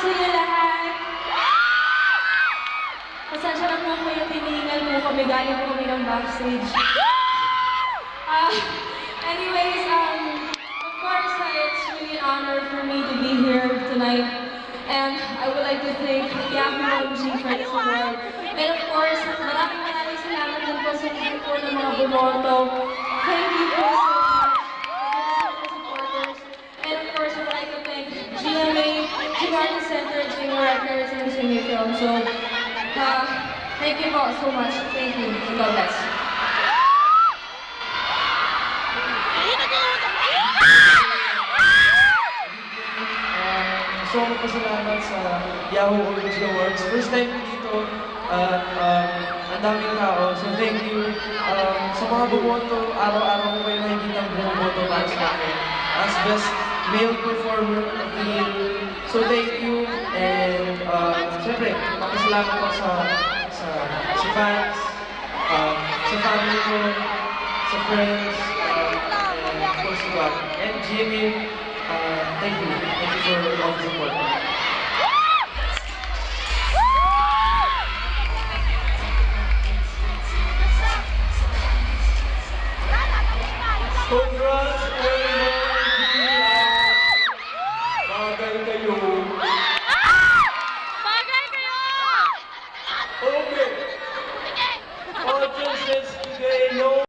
sa inyo lahat. Pasensya na po kayo, tinihingal po kami, galing po kami ng backstage. Anyways, of course, it's really an honor for me to be here tonight. And I would like to thank Yahoo OMG for this award. And of course, maraming salamat din po sa support ng mga bumoto. Thank you po so much for the supporters. And of course, I would like to thank GMA, Gigantes Center, GMA Records, and GMA Film. So, thank you po so much. Thank you. And God bless. Gusto ko pasalamat sa Yahoo OMG Awards. First time ko dito at ang daming tao. So thank you. Sa mga bumoto, araw-araw ko kayo nakikita ang bumoto para sa akin as Best Male Performer of the Year. So thank you. And syempre, papasalamat ko sa fans, sa family ko, sa friends, and of course to God. And GMA, thank you. Thank you for all the support. Congrats!